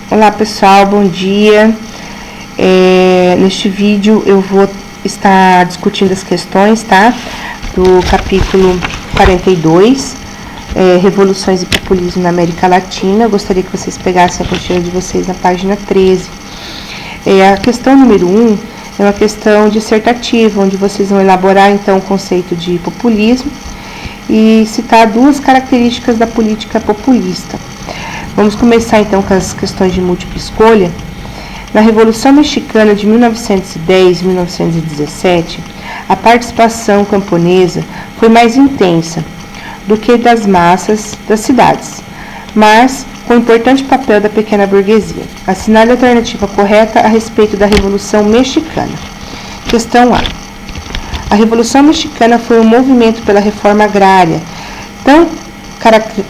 Olá pessoal, bom dia. Neste vídeo eu vou estar discutindo as questões, tá? Do capítulo 42, Revoluções e Populismo na América Latina. Eu gostaria que vocês pegassem a apostila de vocês na página 13. A questão número 1 é uma questão dissertativa, onde vocês vão elaborar então o conceito de populismo e citar duas características da política populista. Vamos começar então com as questões de múltipla escolha. Na Revolução Mexicana de 1910 e 1917, a participação camponesa foi mais intensa do que das massas das cidades, mas com o importante papel da pequena burguesia. Assinale a alternativa correta a respeito da Revolução Mexicana. Questão A. A Revolução Mexicana foi um movimento pela reforma agrária, tão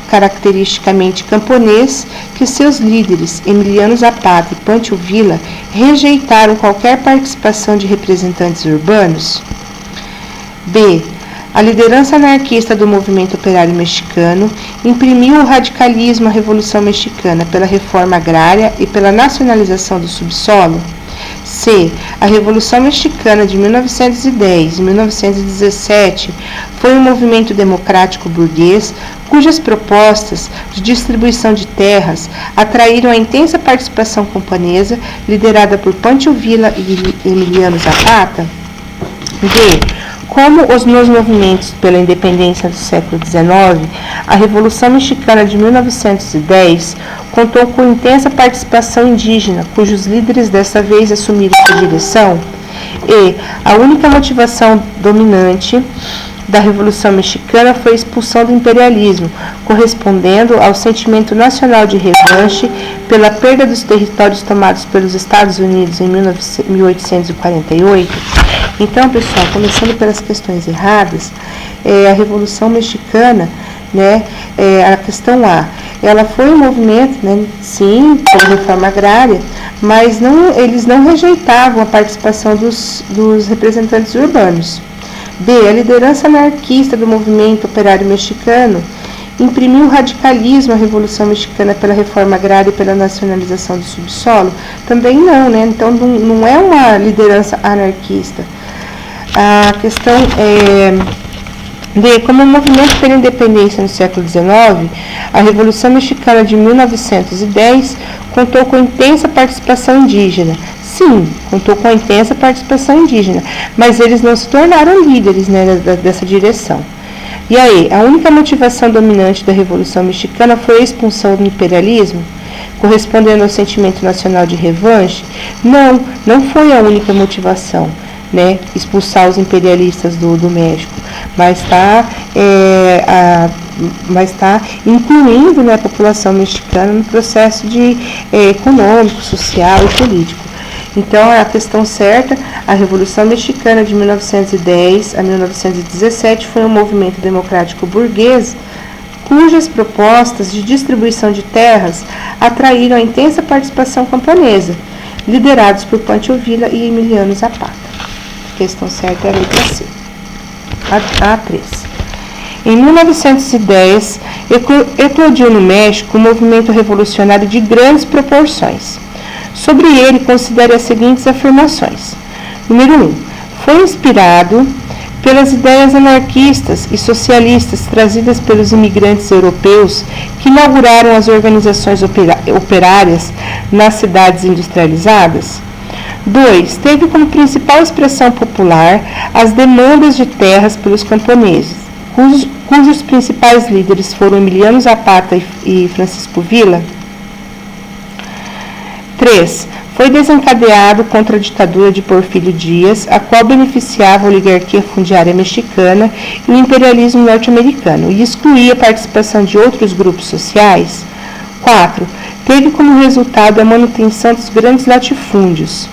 caracteristicamente camponês, que seus líderes, Emiliano Zapata e Pancho Villa, rejeitaram qualquer participação de representantes urbanos? B. A liderança anarquista do movimento operário mexicano imprimiu o radicalismo à Revolução Mexicana pela reforma agrária e pela nacionalização do subsolo? C. A Revolução Mexicana de 1910 e 1917 foi um movimento democrático burguês cujas propostas de distribuição de terras atraíram a intensa participação camponesa liderada por Pancho Villa e Emiliano Zapata? D. Como nos movimentos pela independência do século XIX, a Revolução Mexicana de 1910 contou com intensa participação indígena, cujos líderes dessa vez assumiram sua direção? E a única motivação dominante da Revolução Mexicana foi a expulsão do imperialismo, correspondendo ao sentimento nacional de revanche pela perda dos territórios tomados pelos Estados Unidos em 1848. Então, pessoal, começando pelas questões erradas, a Revolução Mexicana, a questão A, ela foi um movimento, sim, pela reforma agrária, mas eles não rejeitavam a participação dos representantes urbanos. B. A liderança anarquista do movimento operário mexicano imprimiu o radicalismo à Revolução Mexicana pela reforma agrária e pela nacionalização do subsolo? Também não, Então não é uma liderança anarquista. A questão D. Como movimento pela independência no século XIX, a Revolução Mexicana de 1910 contou com intensa participação indígena. Sim, contou com a intensa participação indígena, mas eles não se tornaram líderes dessa direção. E aí, a única motivação dominante da Revolução Mexicana foi a expulsão do imperialismo, correspondendo ao sentimento nacional de revanche? Não foi a única motivação, expulsar os imperialistas do México, mas está incluindo a população mexicana no processo econômico, social e político. Então, a questão certa, a Revolução Mexicana de 1910 a 1917 foi um movimento democrático burguês cujas propostas de distribuição de terras atraíram a intensa participação camponesa, liderados por Pancho Villa e Emiliano Zapata. A questão certa é a letra C. A3. Em 1910, eclodiu no México um movimento revolucionário de grandes proporções. Sobre ele, considere as seguintes afirmações. Número 1. Foi inspirado pelas ideias anarquistas e socialistas trazidas pelos imigrantes europeus que inauguraram as organizações operárias nas cidades industrializadas. 2. Teve como principal expressão popular as demandas de terras pelos camponeses, cujos principais líderes foram Emiliano Zapata e Francisco Villa. 3. Foi desencadeado contra a ditadura de Porfírio Dias, a qual beneficiava a oligarquia fundiária mexicana e o imperialismo norte-americano, e excluía a participação de outros grupos sociais. 4. Teve como resultado a manutenção dos grandes latifúndios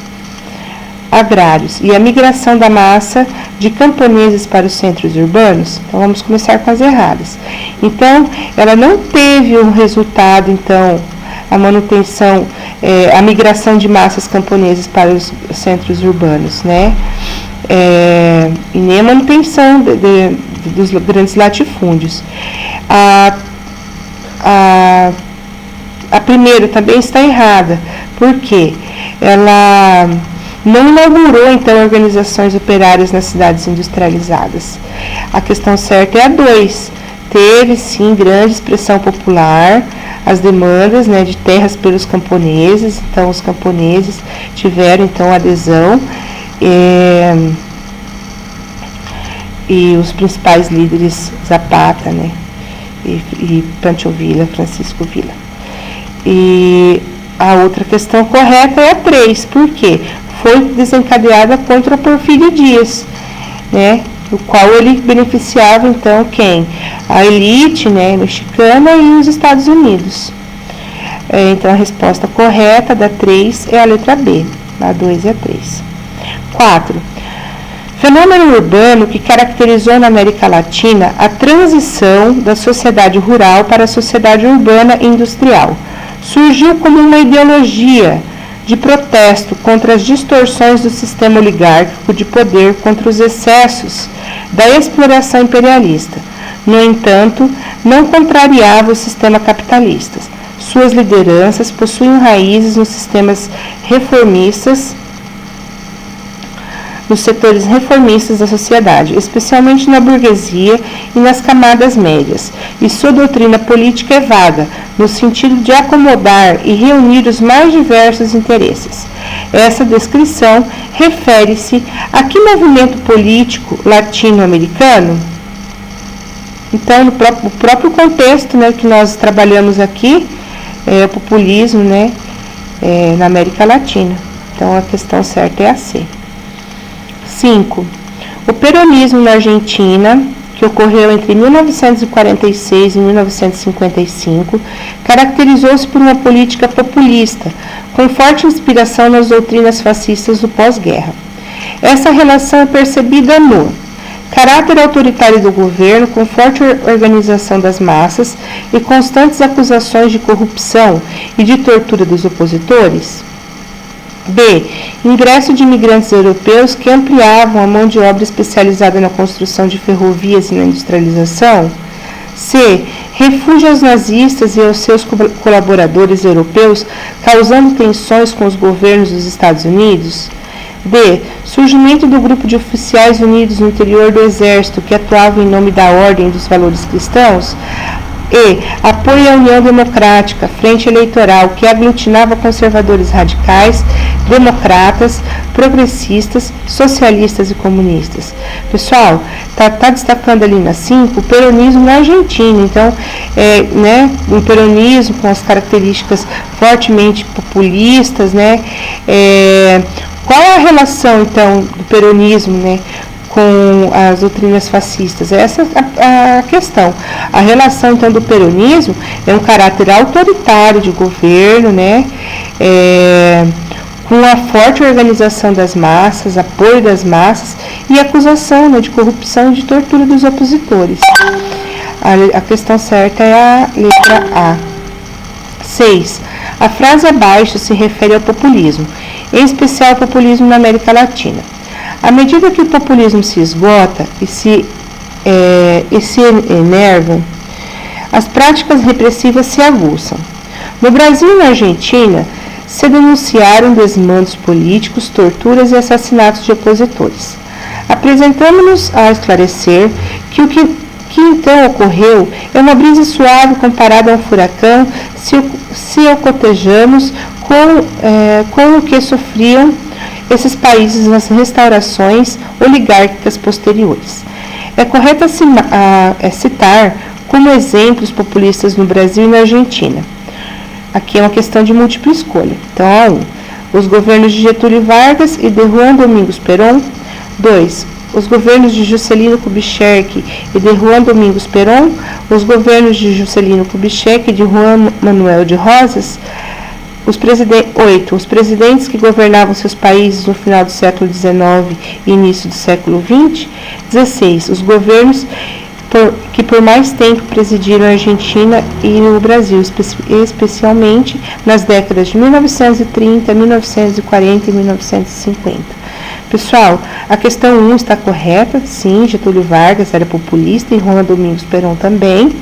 agrários e a migração da massa de camponeses para os centros urbanos. Então, vamos começar com as erradas. Então, ela não teve um resultado, a manutenção, a migração de massas camponesas para os centros urbanos, e nem a manutenção dos grandes latifúndios. A primeira também está errada, porque ela não inaugurou, então, organizações operárias nas cidades industrializadas. A questão certa é a 2. Teve, sim, grande expressão popular, as demandas, né, de terras pelos camponeses. Então, os camponeses tiveram, então, adesão, e os principais líderes, Zapata, né, e Pancho Villa, Francisco Villa. E a outra questão correta é a 3, por quê? Foi desencadeada contra Porfírio Dias, né, o qual ele beneficiava, então, quem? A elite, né, mexicana e os Estados Unidos. Então, a resposta correta da 3 é a letra B, a 2 e a 3. 4. Fenômeno urbano que caracterizou na América Latina a transição da sociedade rural para a sociedade urbana e industrial. Surgiu como uma ideologia de protesto contra as distorções do sistema oligárquico de poder, contra os excessos da exploração imperialista. No entanto, não contrariava o sistema capitalista. Suas lideranças possuíam raízes nos sistemas reformistas, nos setores reformistas da sociedade, especialmente na burguesia e nas camadas médias, e sua doutrina política é vaga, no sentido de acomodar e reunir os mais diversos interesses. Essa descrição refere-se a que movimento político latino-americano? Então, no próprio contexto, né, que nós trabalhamos aqui, é o populismo, né, na América Latina. Então, a questão certa é a C. 5. O peronismo na Argentina, que ocorreu entre 1946 e 1955, caracterizou-se por uma política populista, com forte inspiração nas doutrinas fascistas do pós-guerra. Essa relação é percebida no caráter autoritário do governo, com forte organização das massas e constantes acusações de corrupção e de tortura dos opositores. B. Ingresso de imigrantes europeus que ampliavam a mão de obra especializada na construção de ferrovias e na industrialização. C. Refúgio aos nazistas e aos seus colaboradores europeus, causando tensões com os governos dos Estados Unidos. D. Surgimento do grupo de oficiais unidos no interior do Exército que atuavam em nome da ordem e dos valores cristãos. E. Apoio à União Democrática, frente eleitoral que aglutinava conservadores radicais, democratas, progressistas, socialistas e comunistas. Pessoal, tá destacando ali na 5 o peronismo na Argentina. Então, um peronismo com as características fortemente populistas, né? Qual a relação, então, do peronismo, né, com as doutrinas fascistas? Essa é a questão. A relação, então, do peronismo é um caráter autoritário de governo, né, com a forte organização das massas, apoio das massas e acusação, né, de corrupção e de tortura dos opositores. A questão certa é a letra A. 6. A frase abaixo se refere ao populismo, em especial ao populismo na América Latina. À medida que o populismo se esgota e se enervam, as práticas repressivas se aguçam. No Brasil e na Argentina, se denunciaram desmandos políticos, torturas e assassinatos de opositores. Apresentamos-nos a esclarecer que o que então ocorreu é uma brisa suave comparada a um furacão se o cotejamos com o que sofriam esses países nas restaurações oligárquicas posteriores. É correto citar como exemplos populistas no Brasil e na Argentina. Aqui é uma questão de múltipla escolha. Então, a 1. Os governos de Getúlio Vargas e de Juan Domingos Perón. 2. Os governos de Juscelino Kubitschek e de Juan Domingos Perón. Os governos de Juscelino Kubitschek e de Juan Manuel de Rosas. 8. Os presidentes que governavam seus países no final do século XIX e início do século XX. 16. Os governos que por mais tempo presidiram a Argentina e o Brasil, especialmente nas décadas de 1930, 1940 e 1950. Pessoal, a questão 1 está correta, sim, Getúlio Vargas era populista e Juan Domingos Perón também.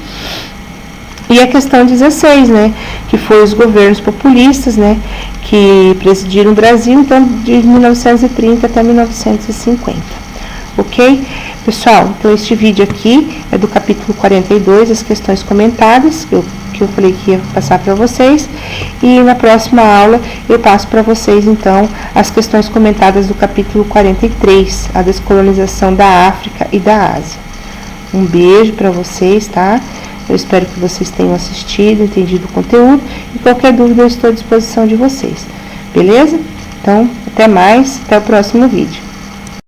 E a questão 16, né, que foi os governos populistas, né, que presidiram o Brasil, então, de 1930 até 1950. Ok? Pessoal, então este vídeo aqui é do capítulo 42, as questões comentadas, que eu falei que ia passar para vocês, e na próxima aula eu passo para vocês, então, as questões comentadas do capítulo 43, a descolonização da África e da Ásia. Um beijo para vocês, tá? Eu espero que vocês tenham assistido, entendido o conteúdo, e qualquer dúvida eu estou à disposição de vocês, beleza? Então, até mais, até o próximo vídeo.